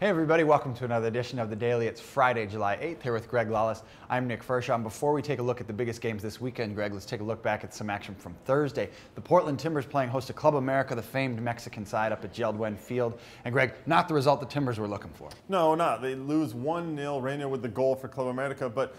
Hey everybody, welcome to another edition of The Daily. It's Friday, July 8th, here with Greg Lawless. I'm Nick Fershaw. Before we take a look at the biggest games this weekend, Greg, let's take a look back at some action from Thursday. The Portland Timbers playing host to Club America, the famed Mexican side, up at Jordan Field. And Greg, not the result the Timbers were looking for. No, not. They lose 1-0, Rainier with the goal for Club America, but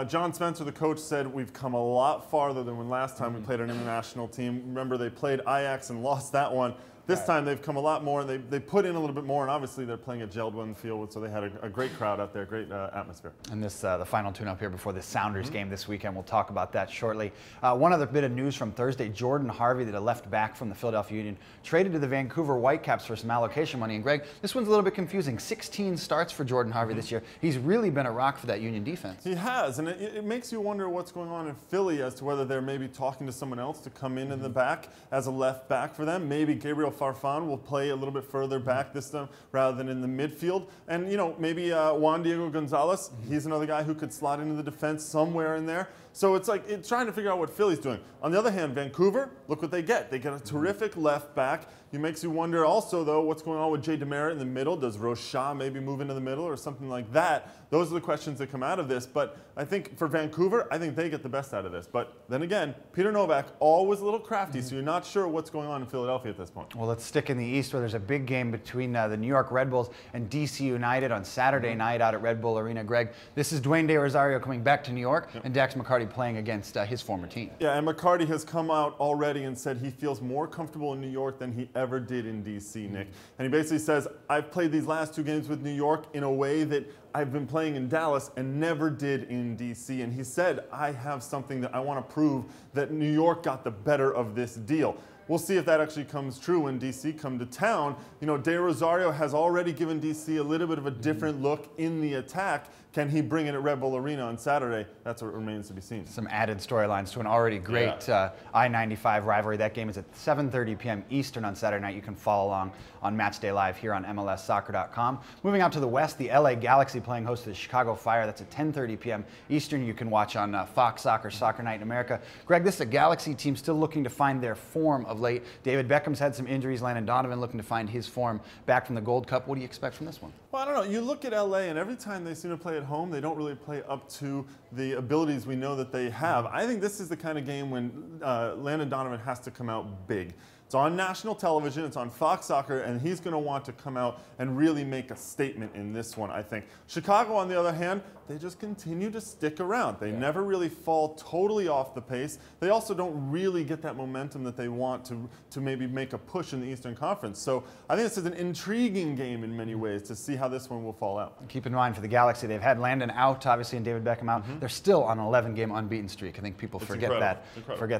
John Spencer, the coach, said we've come a lot farther than when last time we played an international team. Remember, they played Ajax and lost that one. This time they've come a lot more, and they put in a little bit more, and obviously they're playing at Jordan Field, so they had a great crowd out there, great atmosphere. And this the final tune-up here before the Sounders game this weekend. We'll talk about that shortly. One other bit of news from Thursday, Jordan Harvey, that a left back from the Philadelphia Union, traded to the Vancouver Whitecaps for some allocation money. And Greg, this one's a little bit confusing. 16 starts for Jordan Harvey this year. He's really been a rock for that Union defense. He has, and it makes you wonder what's going on in Philly as to whether they're maybe talking to someone else to come in the back as a left back for them. Maybe Gabriel Farfan will play a little bit further back this time rather than in the midfield. And, you know, maybe Juan Diego Gonzalez, he's another guy who could slot into the defense somewhere in there. So it's like it's trying to figure out what Philly's doing. On the other hand, Vancouver, look what they get. They get a terrific left back. It makes you wonder also, though, what's going on with Jay DeMerit in the middle. Does Rocha maybe move into the middle or something like that? Those are the questions that come out of this. But I think for Vancouver, I think they get the best out of this. But then again, Peter Novak, always a little crafty, so you're not sure what's going on in Philadelphia at this point. Well, let's stick in the East, where there's a big game between the New York Red Bulls and DC United on Saturday night out at Red Bull Arena. Greg, this is Dwayne De Rosario coming back to New York, and Dax McCarty playing against his former team. Yeah, and McCarty has come out already and said he feels more comfortable in New York than he ever did in DC, Nick. And he basically says, I've played these last two games with New York in a way that I've been playing in Dallas and never did in DC. And he said, I have something that I want to prove that New York got the better of this deal. We'll see if that actually comes true when DC come to town. You know, De Rosario has already given DC a little bit of a different look in the attack. Can he bring it at Red Bull Arena on Saturday? That's what remains to be seen. Some added storylines to an already great I-95 rivalry. That game is at 7:30 p.m. Eastern on Saturday night. You can follow along on Matchday Live here on MLSsoccer.com. Moving out to the West, the LA Galaxy playing host to the Chicago Fire. That's at 10:30 p.m. Eastern. You can watch on Fox Soccer, Soccer Night in America. Greg, this is a Galaxy team still looking to find their form of late. David Beckham's had some injuries. Landon Donovan looking to find his form back from the Gold Cup. What do you expect from this one? Well, I don't know. You look at LA, and every time they seem to play at home, they don't really play up to the abilities we know that they have. I think this is the kind of game when Landon Donovan has to come out big. It's on national television, it's on Fox Soccer, and he's going to want to come out and really make a statement in this one, I think. Chicago, on the other hand, they just continue to stick around. They never really fall totally off the pace. They also don't really get that momentum that they want to maybe make a push in the Eastern Conference. So I think this is an intriguing game in many ways to see how this one will fall out. Keep in mind for the Galaxy, they've had Landon out, obviously, and David Beckham out. They're still on an 11-game unbeaten streak. I think people forget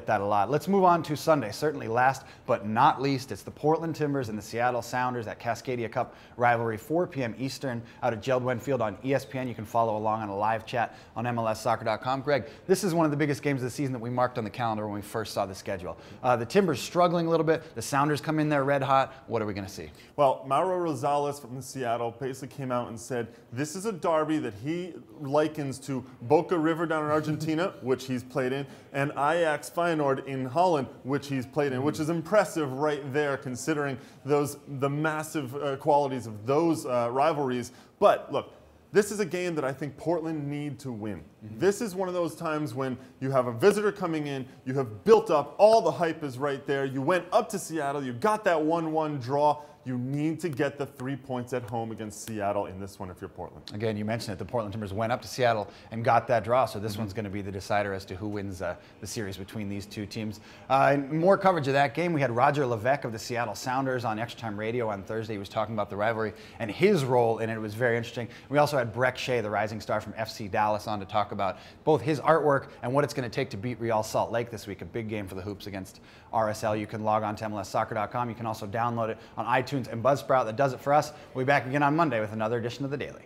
that a lot. Let's move on to Sunday. Certainly last, but not least, it's the Portland Timbers and the Seattle Sounders, that Cascadia Cup rivalry, 4 p.m. Eastern out at Jordan Field on ESPN. You can follow along on a live chat on MLSsoccer.com. Greg, this is one of the biggest games of the season that we marked on the calendar when we first saw the schedule. The Timbers struggling a little bit. The Sounders come in there red hot. What are we going to see? Well, Mauro Rosales from Seattle basically came out and said this is a derby that he likens to Boca River down in Argentina, which he's played in, and Ajax Feyenoord in Holland, which he's played in, which is impressive right there considering the massive qualities of those rivalries. But look, this is a game that I think Portland need to win. This is one of those times when you have a visitor coming in, you have built up, all the hype is right there, you went up to Seattle, you got that 1-1 draw. You need to get the 3 points at home against Seattle in this one if you're Portland. Again, you mentioned it. The Portland Timbers went up to Seattle and got that draw, so this one's going to be the decider as to who wins the series between these two teams. More coverage of that game. We had Roger Levesque of the Seattle Sounders on Extra Time Radio on Thursday. He was talking about the rivalry and his role in it. It was very interesting. We also had Breck Shea, the rising star from FC Dallas, on to talk about both his artwork and what it's going to take to beat Real Salt Lake this week. A big game for the Hoops against RSL. You can log on to MLSsoccer.com. You can also download it on iTunes and Buzzsprout. That does it for us. We'll be back again on Monday with another edition of The Daily.